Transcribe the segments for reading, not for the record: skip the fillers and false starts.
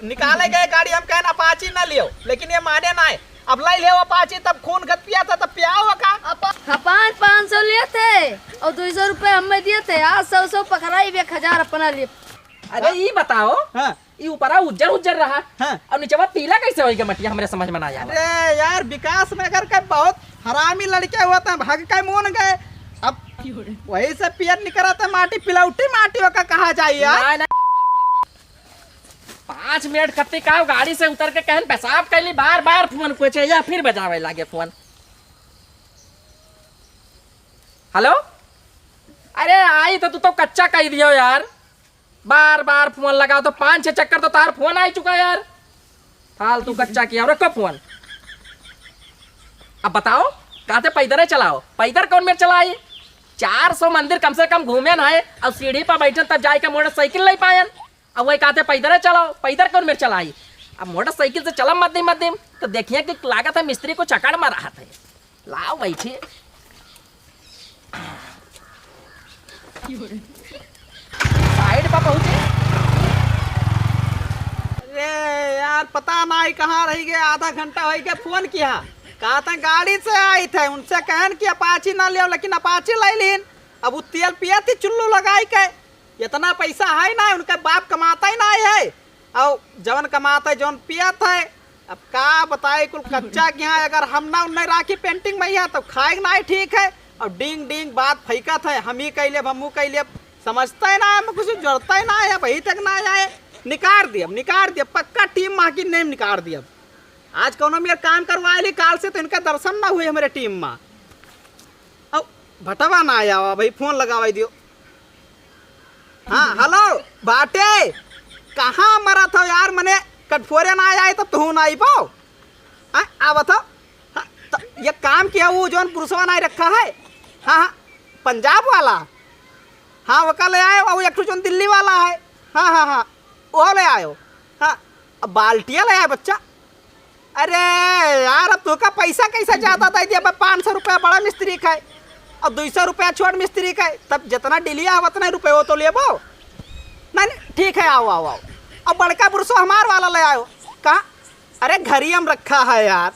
निकाले गए गाड़ी, हम कहना अपाची ना लियो, लेकिन ये माने ना है। अब लाई ले अपाची, तब खून खत पिया था, तब पिया हुआ का। खपान 500 लिए थे और 200 रुपए हमें दिए थे। आज 100 पकड़ाई 1000 अपना लिए। अरे ये बताओ, हाँ ये ऊपरा उज्जर उज्जर रहा, हाँ। और नीचे पीला कैसे होगा मटिया, हमारे समझ में ना आया। अरे यार विकास नगर के बहुत हरामी लड़के होते हैं, भाग के मोन गए। अब वही से पियर निकला था, माटी पिलौटी माटी का कहा जाए यार। 5 मिनट कत्ती का गाड़ी से उतर के कहन पेशाब कैली, बार बार फोन पूछे या फिर बजावे लागे फोन। हेलो, अरे आई तो तू तो कच्चा कह दियो यार, बार बार फोन लगाओ तो 5-6 चक्कर तो तार फोन आ चुका यार, फालतू कच्चा किया। रखो फोन, अब बताओ कहते पैदल चलाओ, पैदल कौन मेरे चलाए? 400 मंदिर कम से कम घूमे ना है, और सीढ़ी पर बैठे तब जाके मोटरसाइकिल नहीं पायन। अब वही कहते पैदल चलाओ, पैदल कौन मेरे चलाई? अब मोटरसाइकिल से चला मध्यम मध्यम तो देखिए कि लागत है मिस्त्री को चकड़ में रहा था। लाओ बैठे, साइड पर पहुंचे। अरे यार पता नहीं कहाँ रह गए, आधा घंटा हो गया, फोन किया, कहा था गाड़ी से आई थे, उनसे कहन कि अपाची ना लियो, लेकिन अपाची ले लीन। अब वो तेल पिया थी चुल्लू लगाई के, इतना पैसा है ना, उनका बाप कमाता ही नहीं है, और जवन कमाता है जवन पिया था। अब का बताए कुल कच्चा क्या, अगर हम ना उन्हें राखी पेंटिंग में तो खाए ना ठीक है। और डिंग डिंग बात फैका था, हम ही कह लेब हमू कह लेब, समझता ही ना है, कुछ जोड़ता ही ना है, वही तक ना आए। निकाल दिया पक्का टीम माँ की नेम निकाल दिया। आज कौन मेरे काम करवा ली काल से, तो इनका दर्शन ना हुए हमारे टीम में। अब भटवा ना आया भाई, फोन लगावा दियो। हाँ हेलो बाटे, कहाँ मरा था यार, मने कटफोरे ना आया तब तो ना आई पाओ। हाँ आ बताओ, हाँ, तो ये काम किया वो जो पुरुषवा ना रखा है, हाँ हाँ पंजाब वाला, हाँ वो कल ले आए, वो एक जो दिल्ली वाला है, हाँ हाँ हाँ वो ले आयो। हाँ अब बाल्टिया ले आए बच्चा। अरे यार अब तो का पैसा कैसा ज़्यादा दे दिया, 500 रुपया बड़ा मिस्त्री का है और 200 रुपया छोट मिस्त्री का है, तब जितना डिलिया उतना रुपये वो तो ले बो। नहीं ठीक है, आओ आओ आओ। अब बड़का पुरुषो हमार वाला ले आयो। कहाँ? अरे घर ही हम रखा है यार।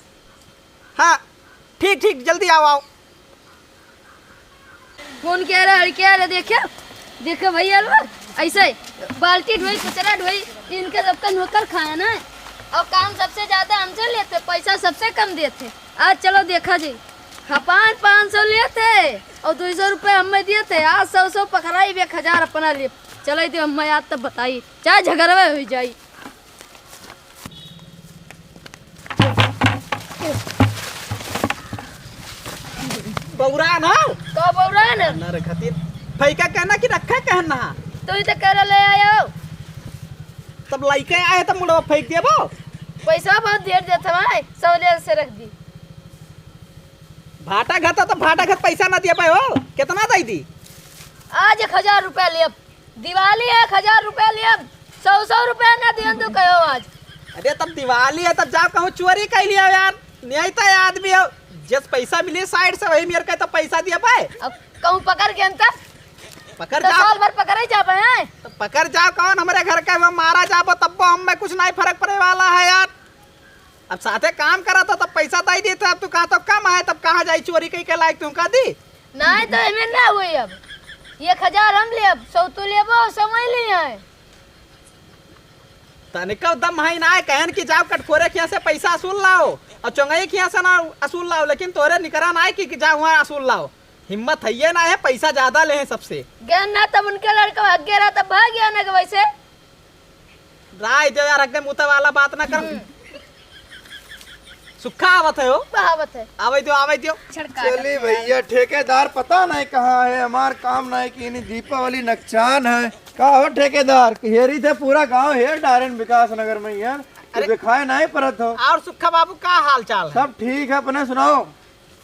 हाँ ठीक ठीक जल्दी आओ आओ। फोन क्या रहा देखो भैया ऐसे बाल्टी ढोई कचरा ढोई, इनके सबका नौकर खाया ना, और काम सबसे ज्यादा हमसे लेते, पैसा सबसे कम देते। आज चलो देखा जी, खपान 500 लिए थे और 200 रुपये हमें दिए थे। आज 100 पकड़ाई 1000 अपना लिए। चलो तो हमें याद तब बताई, चाहे झगड़वा हो जाई। बौरा ना तो बौरा ना नर खातिर फैका कहना कि रखा कहना, तो ही तो कर ले आयो, तब लइके आए तब मुड़वा फेंक दिया बो। पैसा बहुत देर देता है, 100 से रख दी। भाटा घाता तो भाटा घात पैसा ना दिया पाए हो, कितना दई दी? आज 1000 रुपया लिया, दिवाली है 1000 रुपया लिया, 100 रुपया ना दिया तो कहो आज। अरे तब दिवाली है, तब जाओ कहूँ चोरी कर लिया यार, नहीं तो आदमी हो जिस पैसा मिले साइड से वही मेरे का तो पैसा दिया पाए। अब कहूँ पकड़ के अंतर पकड़ तो जाओ, साल भर पकड़ ही जा पाए। तो पकड़ जाओ, कौन हमारे घर का वो मारा जाबो तब हम में कुछ नहीं फर्क पड़े वाला है यार। अब साथे काम करा था तब पैसा दे देता, अब तू कहा तो कम है, तब कहाँ जाई चोरी कई के लायक तुम कहा दी? नहीं तो इनमें ना हुई। अब 1000 हम ले, 100 तो ले समझ लिया है। तनिका दम है ना कहन कि जाओ कटफोरे के यहाँ से पैसा असूल लाओ और चौंगई के यहाँ से ना असूल लाओ, लेकिन तोरे निकरा ना है कि जाओ वहाँ असूल लाओ। हिम्मत है ये ना है, पैसा ज्यादा ले हैं सबसे। ज्ञान ना तब उनके लड़का भाग गया रहा, तब भाग गया ना वैसे। राय जो यार एकदम मुता वाला बात ना कर। सुखा आवत है हो, कहावत है। आवे दियो। चली भैया ठेकेदार पता नहीं कहाँ है, हमार काम नहीं की नहीं, दीपावली नकचान है। का हो ठेकेदार हेरी थे पूरा गांव हेर डायरन विकास नगर में यार, तो दिखाए नहीं परत हो। और सुखा बाबू का हाल चाल है? सब ठीक है, अपने सुनाओ।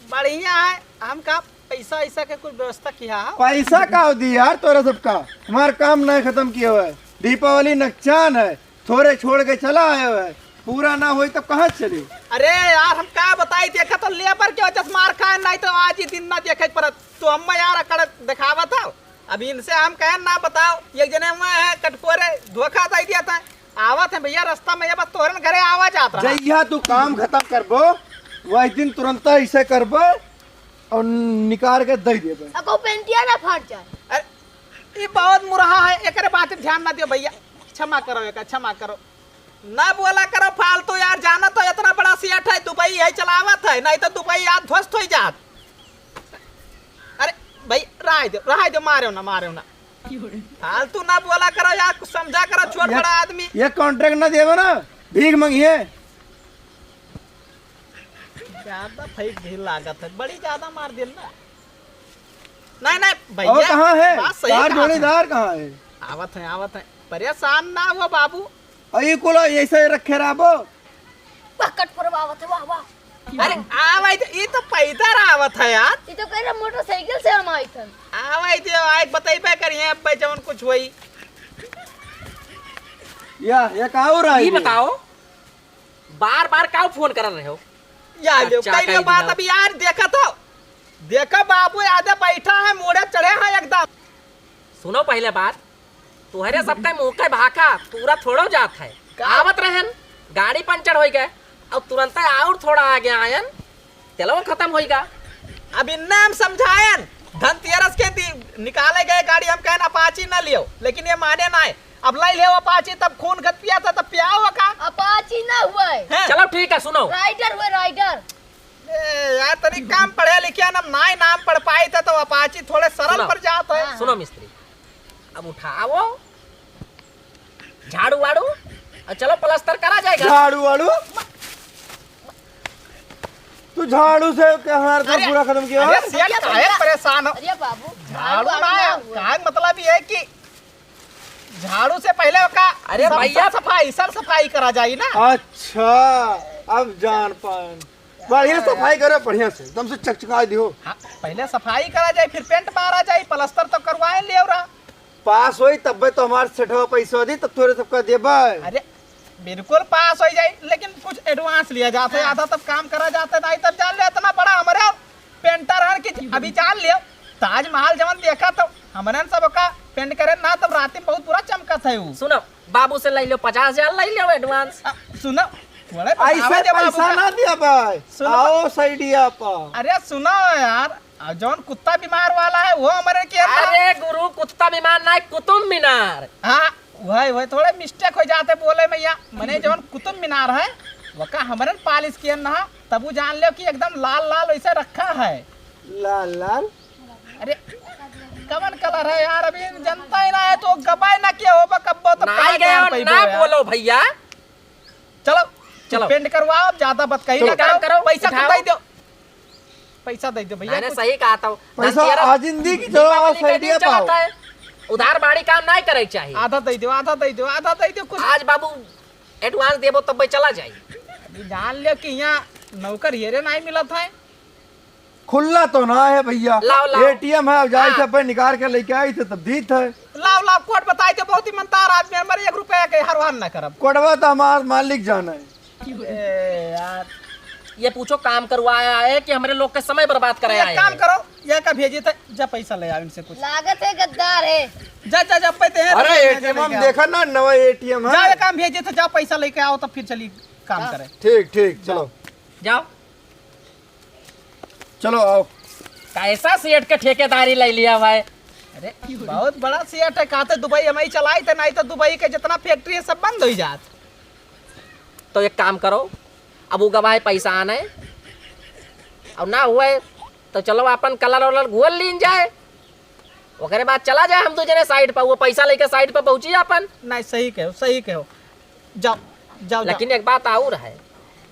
बढ़िया है। हम का पैसा ऐसा के कुछ व्यवस्था किया है? पैसा का दी यार तोरा सबका, हमार काम नहीं खत्म किया हुआ है। दीपावली नकचान है, थोड़े छोड़ के चला आया हुआ है, पूरा ना हुई तो कहाँ चली? अरे यार हम क्या बताई, देखा तो लेबर के वजह से मार खाए, नहीं तो आज ही दिन ना देखे पर तो हम यार अकड़ दिखावा था। अब इनसे हम कहें ना बताओ, एक जने में है कटपोरे धोखा दे दिया था, आवत है भैया रास्ता में, ये बस तोहरन घरे आवा जात रहा। जइया तू काम खत्म करबो वही दिन तुरंत ऐसे करबो और निकाल के दे देबे। अको पेंटिया ना फाट जाए। अरे ये बहुत मुरहा है, एकरे बात पे ध्यान ना दियो भैया, क्षमा करो, एक क्षमा करो, ना बोला करो फालतू यार। जाना तो इतना बड़ा सियाट है, दुबई है चलावत है, नहीं तो दुबई यार ध्वस्त हो जात। अरे भाई रहा दो, मारो ना फालतू ना बोला करो यार, कुछ समझा करो, छोट बड़ा आदमी। ये कॉन्ट्रैक्ट ना देबो ना भीख मंगिए। ज्यादा फेक भी लागत है, बड़ी ज्यादा मार दिल ना। नहीं और भैया कहाँ है बात सही तार कहा जोड़ीदार कहाँ है? आवत है, परेशान ना हो बाबू। अई कुल ऐसे रखे रहो। वाह कटपुर आवत है, वाह वाह। अरे आवाई ये तो पैदल आवत है यार। ये तो कह रहा मोटरसाइकिल से हम आई थन। आवाई तो आज बताइबे करिए अब भाई जवन कुछ हुई। या का हो रहा है ये बताओ बार बार का फोन कर रहे हो? यार जो अच्छा, कई कही बात दिया। अभी यार देखा बाबू आधे बैठा है, मोड़े चढ़े हैं एकदम। सुनो पहले बात, तुम्हारे सबका मुंह का भाखा पूरा थोड़ो जात है। का? आवत रहन गाड़ी पंचर हो गए और तुरंत और थोड़ा आगे आयन चलो खत्म होएगा। अब इन्ना हम समझायन, धनतेरस के दिन निकाले गए गाड़ी, हम कहना अपाची ना लियो, लेकिन ये माने ना है। अब लाई ले अपाची, तब खून खत पिया था, तब पिया हुआ का अपाची ना हुआ है, हैं? चलो ठीक है सुनो, राइडर हुए राइडर। ए, यार तरी काम पढ़े लिखे ना नाम पढ़ पाई था, तो अपाची थोड़े सरल सुनो। पर जात है। सुनो मिस्त्री, अब उठाओ झाड़ू वाड़ू और चलो प्लास्टर करा जाएगा। झाड़ू वाड़ू तू झाड़ू से हमारा घर पूरा खत्म किया। अरे सियाट काहे परेशान हो? अरे बाबू झाड़ू ना का मतलब ये है कि झाड़ू से पहले का अरे भैया, सर सफाई करा जाई ना। अच्छा अब जान पान बढ़िया सफाई करे, बढ़िया से एकदम से चकचका दियो। हाँ, पहले सफाई करा जाए, फिर पेंट मारा जाए, प्लास्टर तो करवाए ले रहा। पास होई तब तो हमारे सेठवा पैसा दी तब थोड़े सबका देबा। अरे बिल्कुल पास हो जाए, लेकिन कुछ एडवांस लिया जाता है, आधा तब काम करा जाता है, नहीं तब जान ले इतना बड़ा हमारे पेंटर है कि अभी जान लियो ताजमहल जवन देखा तो हमारे सब का पेंट करे ना, तब रात में बहुत बुरा चमकत है वो। सुनो बाबू से ले लो 50,000 ले लो एडवांस। सुनो थोड़े ऐसे पैसा ना दिया भाई, सुनो। आओ साइडिया पा। अरे सुनो यार, जौन कुत्ता बीमार वाला है वो हमारे के अरे गुरु कुत्ता बीमार ना है, कुतुब मीनार। हाँ वही थोड़े मिस्टेक हो जाते बोले भैया, मैंने जौन कुतुब मीनार है वो का हमारे पालिश किया ना, तब वो जान लो कि एकदम लाल लाल वैसे रखा है। लाल लाल अरे कमन कलर है यार, अभी जनता ही ना है तो गवाए ना किया होगा कब्बो तो ना गए ना बोलो भैया। चलो चलो। पेंट करवाओ, ज्यादा बात कही ना काम करो, पैसा उठाओ। दे दो, पैसा दे दो भैया। मैंने सही कहा था, पैसा धनतेरस आजिंदी की चलो आओ दीपावली के साइडिया दिन पाओ। चलाता है, उधार बाड़ी काम नहीं करे चाहिए। आधा दे दो, आधा दे दो, आधा दे दो कुछ। आज बाबू एडवांस देबो तब भाई चला जाए। अभी जान लियो कि यहाँ नौकर हेरे नहीं मिलत है। खुला तो ना है भैया, लाओ, लाओ। एटीएम है, अब जाए हाँ। से अपन निकाल के लेके आई थे तब दीत है। लाओ कोट बताए थे, बहुत ईमानदार आदमी, हमारे 1 रुपया के हरवान ना करब। कोटवा तो हमारा मालिक जाना है। ए यार ये पूछो काम करवाया है कि हमारे लोग का समय बर्बाद कराया एक काम है? करो, यह का भेजे थे, जा पैसा ले आओ इनसे कुछ। लागत है गद्दार है। जा पैसे हैं, अरे जा एटीएम हम लेके आओ। देखा ना नवा एटीएम जा है। ये काम भेजे थे, जा पैसा लेके आओ, तो फिर चलिए काम करें। ठीक ठीक चलो जाओ। चलो आओ। कैसा सेठ के ठेकेदारी ले लिया भाई? अरे बहुत बड़ा सेठ है, कहते दुबई हमें चलाई थे, नहीं तो दुबई के जितना फैक्ट्री है सब बंद हो जात। तो एक काम करो, अब वो गवाह पैसा आने और ना हुए तो चलो अपन कलर वलर घुल लीन जाए, ओकरे बाद चला जाए हम दो जने साइड पर, वो पैसा लेके साइड पर पहुंची अपन। नहीं सही कहो, जाओ जाओ। लेकिन एक बात और है,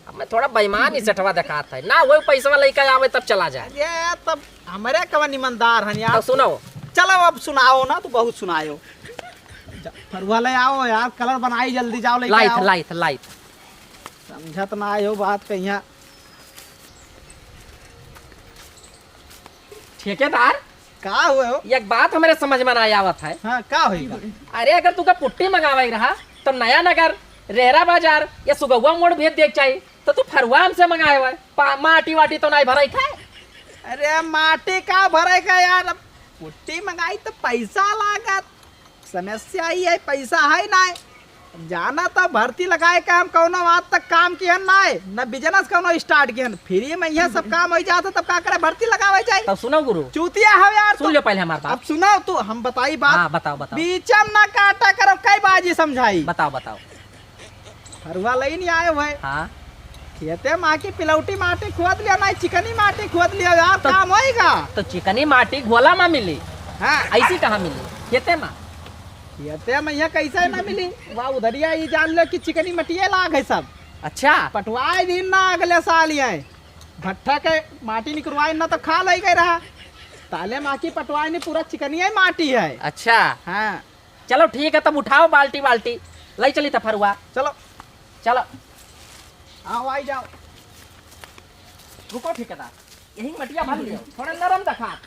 अब मैं थोड़ा बेईमान ही सेठवा दिखाता है ना, वो पैसा लेके आवे तब चला जाए। ये तब हमारे कवन ईमानदार हैं यार। अब सुनो, चलो अब सुनाओ ना, तू बहुत सुनायो। फरुआ ले आओ यार, कलर बनाई जल्दी, जाओ लेके लाइट आओ। लाइट लाइट समझत ना आयो बात कहिया। ठेकेदार का हुए हो? एक बात हमारे समझ में ना आवत है। हाँ का होएगा? अरे अगर तुका पुट्टी मंगावे रहा तो नया नगर रेहरा बाजार या सुगौवा मोड़ भेज देख चाहिए, तो तू फरुआ हमसे मंगाए हुआ माटी वाटी तो नहीं भराई था। अरे माटी का भरेगा यार, अब पुट्टी मंगाई तो पैसा लागत, समस्या ही है, पैसा है ना। जाना तो भर्ती लगाए काम कौनो आज तक काम किहन ना है न बिजनेस कौनो स्टार्ट किहन फ्री में यहाँ सब काम हो जाता तब का करे भर्ती लगावे जाए तब सुनो गुरु, चूतिया है यार सुन लो पहले हमारी अब बात। सुनाओ तू हम बताई बात हाँ बताओ बताओ बीचम ना काटा करो कई बाजी समझाई बताओ बताओ। हरवा लई नहीं आए हुए हाँ खेते माँ की पिलौटी माटी खोद लिया ना चिकनी माटी खोद लिया यार तो- काम होएगा। तो चिकनी माटी घोला में मिली, हाँ ऐसी कहाँ मिली खेते में? खेते में यहाँ कैसे ना मिली वाह उधरिया ये जान लो कि चिकनी मटिया लाग है सब अच्छा पटवाए दिन ना अगले साल ये भट्ठा के माटी निकलवाए ना तो खा ले गए रहा ताले माँ की पटवाए नहीं पूरा चिकनिया ही माटी है। अच्छा हाँ चलो ठीक है, तब उठाओ बाल्टी बाल्टी लई चली था फरुआ। चलो चलो आओ आई जाओ। रुको ठेकेदार, यही मटिया भर लियो, थोड़ा नरम दखा।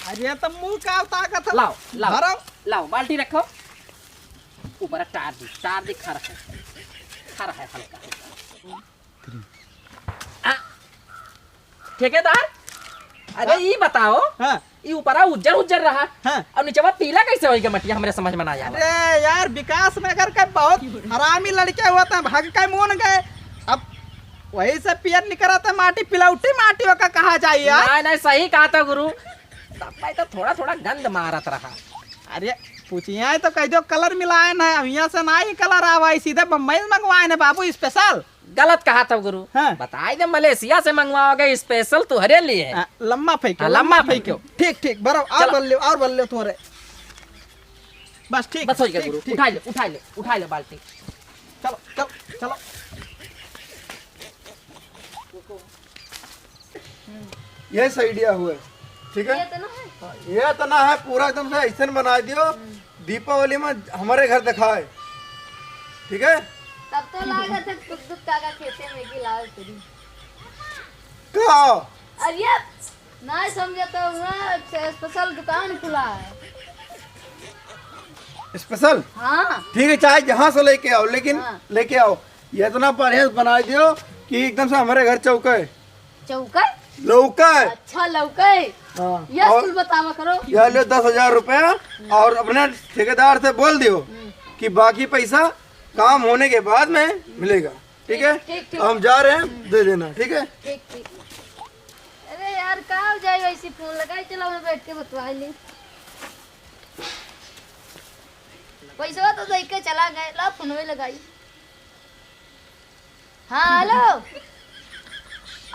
अरे तो मुंह का ताकत है। लाओ लाओ भरो। लाओ बाल्टी रखो ऊपर, टार दी खा रहा है हल्का हल्का। ठेकेदार अरे ये बताओ, हाँ ये ऊपर उज्जर उज्जर रहा हाँ और नीचे पीला कैसे होगा मटिया? हमरे समझ में ना आया। अरे यार विकास नगर के बहुत हरामी लड़के होते हैं भाग के मोन गए अब वही से पियर निकला था माटी पिलौटी माटी का कहा चाहिए यार। नहीं नहीं सही कहा था गुरु, तब तो थोड़ा थोड़ा गंद मारत रहा। अरे पूछिए तो कह दो कलर मिलाए ना अब यहाँ से ना ही कलर आवाई सीधे बम्बई से मंगवाए ना बाबू स्पेशल। गलत कहा था गुरु। हाँ। बताए दे मलेशिया से मंगवाओगे स्पेशल तुम्हारे लिए। लम्बा फेंको हाँ, लम्बा फेंको ठीक ठीक बरो और चलो। बल्ले और बल्ले तुम्हारे बस ठीक बस हो गया ठीक, गुरु, ठीक। उठा ले बाल्टी। चलो चलो चलो ये सही आइडिया हुआ ठीक है। ये तो ना है। ये तना है पूरा एकदम से ऐसा बना दियो दीपावली में हमारे घर दिखाए, ठीक है। तब तो लागत है दुख दुख काका खेते में की लाल तेरी। का अरे ना समझे तो वहाँ स्पेशल दुकान खुला है। स्पेशल हाँ ठीक है, चाहे जहाँ से लेके आओ लेकिन हाँ। लेके आओ ये इतना परहेज बना दियो कि एकदम से हमारे घर चौका है चौका लौका है। अच्छा लौका हाँ। यह और कुल बतावा करो। यह लो 10,000 रुपया और अपने ठेकेदार से बोल दियो कि बाकी पैसा काम होने के बाद में मिलेगा, ठीक है। ठीक, ठीक। हम जा रहे हैं, दे देना, ठीक है। ठीक ठीक। अरे यार कहाँ हो जाए वैसी फोन लगाई चलो मैं बैठ के बतवा ली। पैसा तो दे के चला गए ला फोन में लगाई। हाँ हेलो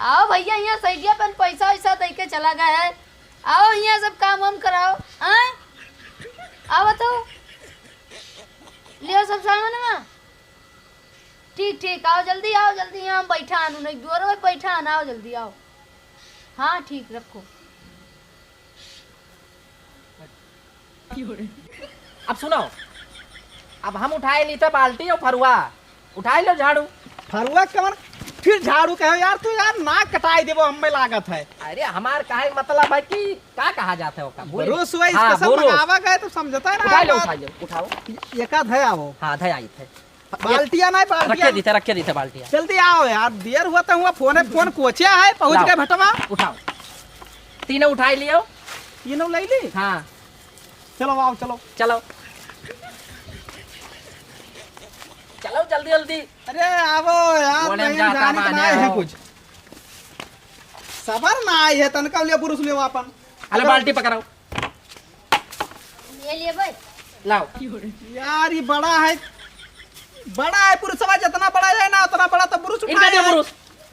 आओ भैया यहाँ सैडिया पर पैसा वैसा दे के चला गया है। आओ यहाँ सब काम वाम कराओ। हाँ आओ तो लियो सब सामान में। ठीक ठीक आओ जल्दी यहाँ हम बैठा आनू नहीं दूर में बैठा आना आओ जल्दी आओ। हाँ ठीक रखो। अब सुनो, अब हम उठाए ली था बाल्टी और फरुआ, उठाए लो झाड़ू। फरुआ कमर फिर झाड़ू कहो यार तू यार नाक कटाई देबो हमें लागत है। अरे हमार काहे मतलब है कि का कहा जाता है ओका बुरुस हुआ हाँ, स्पेशल बुरुस। मंगावा गए तो समझता है ना। उठा लो उठाओ। एकाध है आवो हाँ धय आई थे, बाल्टिया नहीं बाल्टिया रखे दी थे बाल्टिया। जल्दी आओ यार देर हुआ तो हुआ फोन कोचिया है पहुंच लाओ। गए भटवा। उठाओ, तीनों उठाई लियो। तीनों ले ली हाँ चलो आओ चलो चलो चलो जल्दी जल्दी। अरे आवो यार कोने में नहीं जाता जाने तो माने नहीं है हो। कुछ सबर ना आई है तनका लिया पुरुष ले अपन। अरे बाल्टी पकड़ाओ, ये लिए भाई लाओ। यार ये बड़ा है पुरुषवा जितना बड़ा है ना उतना बड़ा तो पुरुष इनका दियो उठाया है। पुरुष।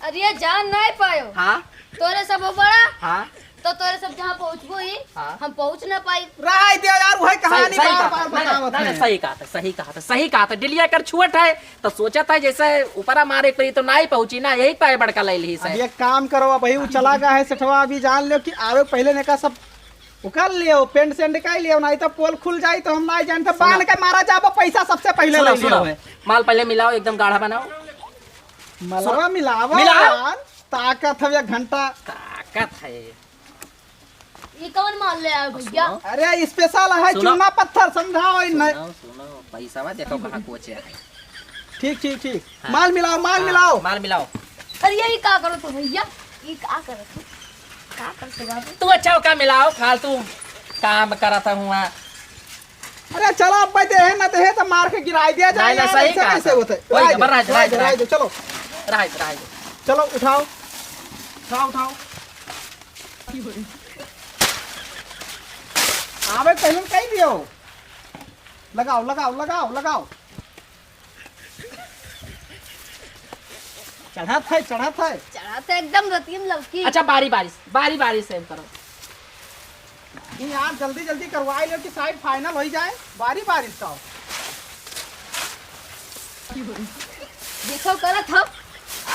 अरे ये जान नहीं पायो हाँ तोरे सब हो बड़ा हाँ तो तोरे सब जहाँ पहुँचबो ही हाँ। हम पहुँच ना पाई। रहा दिया यार वही कहानी सही बार कहा बार था, बतावत नहीं, है। नहीं, सही कहा था डिलिया कर छुअट है तो सोचा था जैसे ऊपरा मारे पड़ी तो नहीं पहुंची ना, यही पाए बड़का ले ली अब से। एक काम करो अब भाई वो चला गया है सेठवा अभी जान लो कि आवे पहले ने का सब उकल लियो पेंट से निकाल लियो नहीं तो पोल खुल जाई तो हम नहीं जानते बांध के मारा जाबो पैसा सबसे पहले ले सुनो, लियो। माल पहले मिलाओ एकदम गाढ़ा बनाओ। मलवा मिलावा मिलाओ। यार ताकत है एक घंटा। ताकत है। ये कौन मान ले आयो भैया? अरे स्पेशल है सुनो। चूना पत्थर समझाओ नहीं। सुनो पैसा में देखो कहाँ कोचे है। ठीक ठीक ठीक हाँ। माल मिलाओ माल मिलाओ। माल मिलाओ। अरे ये का करो तो भैया ये का करो तू का कर से बाबू? तू अच्छा का मिलाओ, फालतू काम करा था हुआ। अरे चलो अब दे है ना दे तो मार के गिराई दिया जाए नहीं, यार, सही ऐसे कहा कैसे था। होते वही रह खबर, दो, रह रह दो, चलो रहा चलो उठाओ उठाओ उठाओ आवे पहले कहीं दियो लगाओ लगाओ लगाओ लगाओ चढ़त है चढ़ा तो एकदम रतीम लौकी। अच्छा बारी बारी से करो। ये यार जल्दी जल्दी करवाई लो कि साइड फाइनल हो ही जाए बारी बारी का देखो करत हम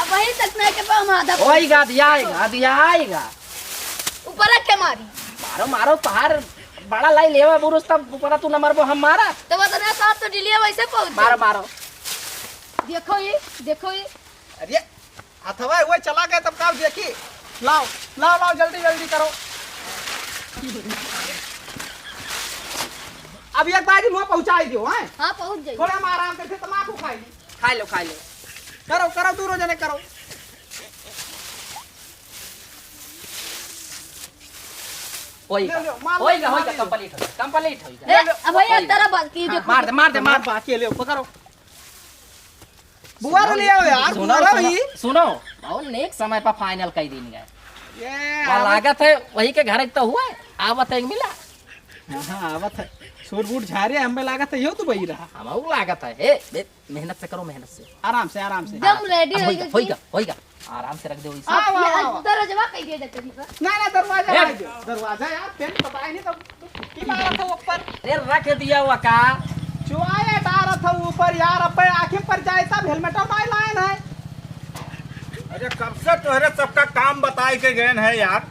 अब वही तक नहीं के पास आधा होएगा दिया आएगा ऊपर के मारी। मारो पहाड़ बड़ा लाई लेवा बुरुस तब ऊपर तू न मरबो हम मारा। तो बतना साथ तो डिलिया वैसे पहुंच मारो देखो ये अरे अथवा वो चला गया तब का देखी लाओ लाओ लाओ जल्दी जल्दी करो अब एक बाजी मुँह पहुंचाई दियो हैं हाँ पहुंच जाइए। थोड़ा हम आराम करके तमाकू खाई खा लो करो करो दूर जने करो होएगा कंप्लीट होएगा। ए, अब भैया तेरा बाकी देखो मार दे बाकी ले पकड़ो बुआ ले आओ यार सुनो बुआ भाई सुनो बहुत नेक समय पर फाइनल कई दिन गए। ये लागत है वही के घर एक तो हुआ है आवत एक मिला। हां आवत है सूर बूट झारे हमें लागत है यो तो वही रहा हम लागत है ए मेहनत से करो मेहनत से आराम से एकदम रेडी होएगा आराम से रख दो इसे। आओ आओ दरवाजा कहीं दे देते नहीं ना दरवाजा ला दो दरवाजा यार पेन पता ही नहीं तो की मारा था ऊपर अरे रख दिया हुआ का चुआया डारा था ऊपर यार अब आंखें पर जाए तब हेलमेट नहीं लाए है अरे कब से तोहरे सबका काम बताए के गए हैं यार।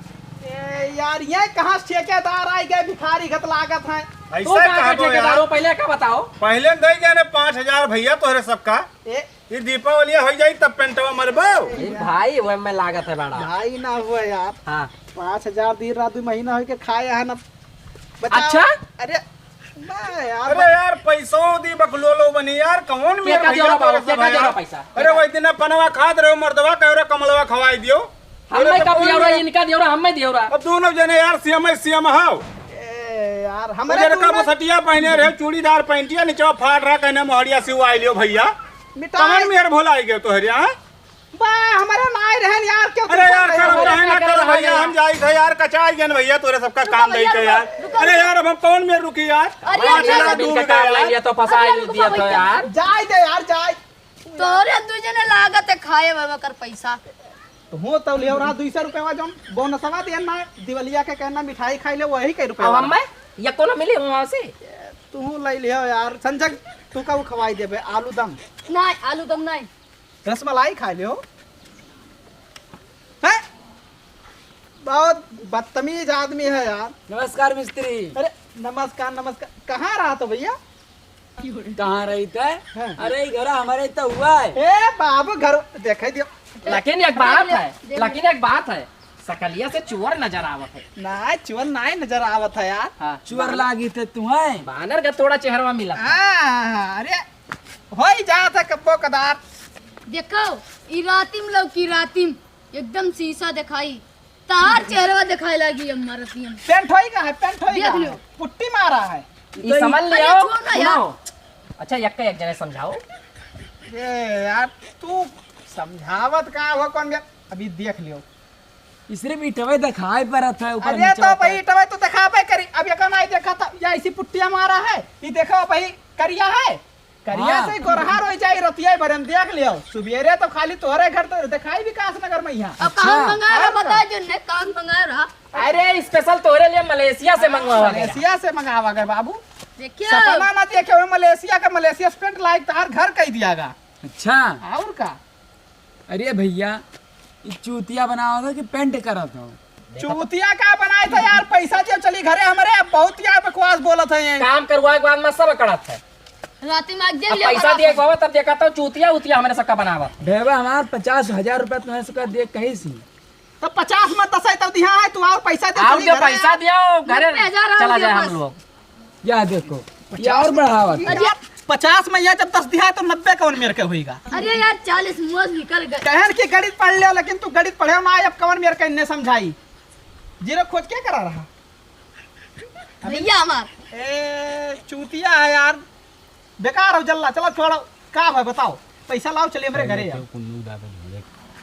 ए यार ये कहां से ठेकेदार आई गए भिखारी घत लागत है तू ऐसा कहाँ कहा के ठेकेदारों पहले का बताओ। पहले दे गए ने 5000 भैया तोहरे सबका ए ये दीपावली हो जाई तब पेंटवा मरबो। ए भाई वो में लागत है बड़ा। भाई ना हुआ यार हाँ 5000 दिन रात 2 महीना हो के खाया है ना बचाओ। अच्छा? अरे मैं यार अरे यार पैसों दी बकलोलो बनी यार कौन मेरे केका भैया देओ तोहरे बाबू, सब केका देओ यार। पैसा। अरे वही दिन पनवा खाद रहे मर्दवा कह कमलवा खवाई दियो। हमें अरे का तो दिया कौन रहा मेरे- इनका दिया रहा हमें दिया रहा। अब दोनों जने यार सीएम हाउ ए यार मुझे हमारे का बसटिया पहने रहे चूड़ीदार पहनतिया नीचे फाड़ रहा कहने मोहरिया सिवा आई लियो भैया मिटाई कौन मेरे भुलाई गए तोहरे हां। बा हमारे नाई रहन यार क्यों अरे यार तुम करो रहे हो? रहे ना करो भैया हम जाई थे यार कचाई गन भैया तोरे सबका काम नहीं के यार। अरे यार अब हम कौन में रुकी यार अरे पाँच यार, हजार बिल डूब का गए काम ले यार। लिया तो फंसा दिया तो यार। जाय दे यार जाय तोरे दूजने लागत है खाए बाबा कर पैसा। तो हो तो लियो रहा 200 रुपया जोन बोनसवा देन ना दिवालिया के कहना मिठाई खाई ले वही के अब रुपया हमें ये कोनो मिले वहां से तू ले लियो यार संजय तू का खवाई देबे आलू दम नहीं आलू दम नहीं रसमलाई खा लियो हैं बहुत बदतमीज आदमी है यार। नमस्कार मिस्त्री। अरे नमस्कार नमस्कार कहाँ रहा तो भैया कहाँ रही थे? हाँ। अरे घर हमारे तो हुआ है। ए बाबू घर देखे दियो लेकिन एक बात है सकलिया से चुअर नजर आवत है। ना चुवन नाई नजर आवत है यार। हाँ चुअर लागी थे तुम्हें। बानर का थोड़ा चेहरा मिला। अरे हो ही जात है कब्बो कदार। देखो ई रातिम लौकी रातिम एकदम शीशा दिखाई तार चेहरा दिखाई लगी हमारा रतियम। पेंट होई का है पेंट होई देख का लियो। है पुट्टी मारा है। ये समझ अरे लियो छोड़ ना यार। सुनो अच्छा एक जने समझाओ। ये यार तू समझावत का हो कौन बे अभी देख लियो। इसरे मीठवे दिखाई पर था ऊपर अरे नीचे तो होता भाई है। टवे तो दिखाबे करी अब ये कनाई देखा था या इसी पुट्टिया मारा है ये देखो भाई करिया है करिया हाँ। से गोरहार हो जाई रतिया भरन देख लियो सुबेरे तो खाली तोहरे घर तो दिखाई विकास नगर में यहाँ। अब कहाँ अच्छा। मंगा रहा बता जो ने कहाँ मंगा रहा अरे स्पेशल तोरे लिए मलेशिया से मंगवावा गया। मलेशिया से मंगावा गए बाबू देखियो सपना ना देखे हुए मलेशिया स्पेंट लाइक तार घर कह दियागा अच्छा और का अरे भैया ये चूतिया बनावा था कि पेंट करा था? चूतिया का बनाए थे यार पैसा दियो चली घरे हमारे बहुत यार बकवास बोलत है ये। काम करवाए के बाद में सब कड़त है। राती में देख अब लियो पैसा दिए बाबा तब देखा तो चूतिया उतिया हमने सबका बनावा। ढेबा हमार 50,000 रुपया तुम्हें से दे कहीं सी। तो 50 मत दसाई तब दिया है तू और पैसा दे आओ चली जो घरे पैसा यार। दिया घरे 90,000 चला आ जाए गया हम बस। लोग। या देखो ये और बढ़ावा था। यार 50 में यह जब 10 दिया है तो 90 कौन मेरे के होएगा। अरे यार 40 मुँह निकल गए। कहन की गणित पढ़ लियो लेकिन तू गणित पढ़े ना अब कौन मेरे के इन्ने समझाई जीरो खोज क्या करा रहा भैया हमार ए चूतिया है यार, बेकार हो जल्ला। चलो छोड़ो, का है बताओ, पैसा लाओ, चलिए मेरे घरे यार।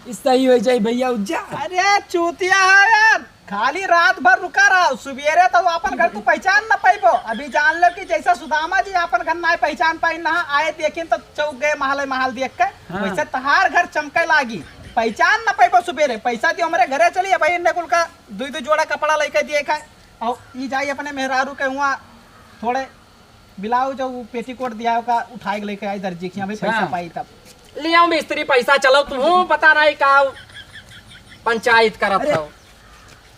इस सही हो जाए भैया उज्जा। अरे चूतिया है यार, खाली रात भर रुका रहा, सवेरे तो अपन घर तू पहचान ना पाइबो। अभी जान लो कि जैसा सुदामा जी अपन घर ना पहचान पाई ना आए देखिन तो चौक गए महल देख के, वैसे तहार घर चमके लागी, पहचान ना पाइबो। सवेरे पैसा दियो हमारे घरे चलिए भाई, इन्ने कुल का दो जोड़ा कपड़ा लेके दिए खाए, और ई जाई अपने मेहरारू के हुआ थोड़े ब्लाउज जो पेटीकोट दिया का उठाए लेके आई दर्जी के, भाई पैसा पाई तब ले आओ मिस्त्री पैसा। चलो तुम पता नहीं का पंचायत करत हो।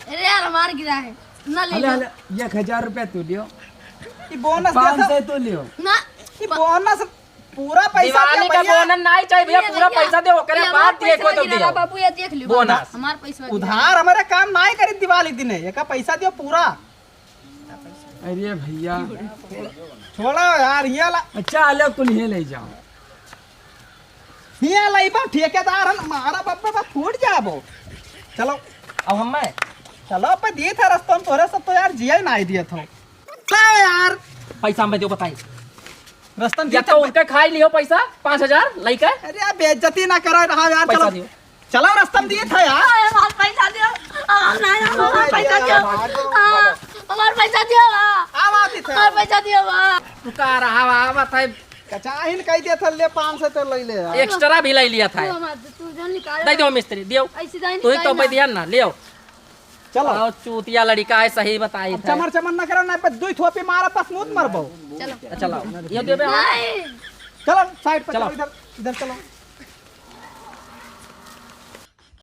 अरे यार हमार गिरा है ना, ले लो 1000 रुपया तू लियो, ई बोनस 500 तो लियो। ना। ई बोनस पूरा पैसा दिवाली दिया का भैया। बोनस नहीं चाहिए भैया, पूरा पैसा दे, ओकरे बाद देखो तो दियो बाबू ये देख लियो बोनस। हमार पैसा उधार हमारे काम नहीं करी दिवाली दिने, ये का पैसा दियो पूरा। अरे भैया छोड़ो यार, ये ला अच्छा आलो कुल ही ले जाओ। ये लाइबा ठेकेदार है, मारा बाबा फूट जाबो। चलो अब हम मैं चलो पे दिए थे रास्ता में तोरे सब तो यार जिया ही नहीं दिया था। चलो यार पैसा में दो बताई, रास्ता में या तो उनके खाई लियो पैसा 5000 लेके। अरे यार बेइज्जती ना करो रहा यार। पैसा चलो दियो। चलो रास्ता में दिए था यार। हमार पैसा दियो, हमार पैसा दियो, हमार पैसा दियो, आव आती थे हमार पैसा दियो। रुका रहा आवत है, कचाहिन कह दिया था ले 500 तो ले ले यार। एक्स्ट्रा भी ले लिया था। तू जन निकाल दे दो मिस्त्री दियो, ऐसे दाई तू ही तो पे दिया ना, लियो। चलो आओ चूतिया लड़का है, सही बताई था। चमर चमर ना करो ना पे दुई थोपी मारा तस मुद मरबो। चलो चलो ये देबे हम। नहीं चलो साइड पे चलो। चलो, इधर इधर चलो।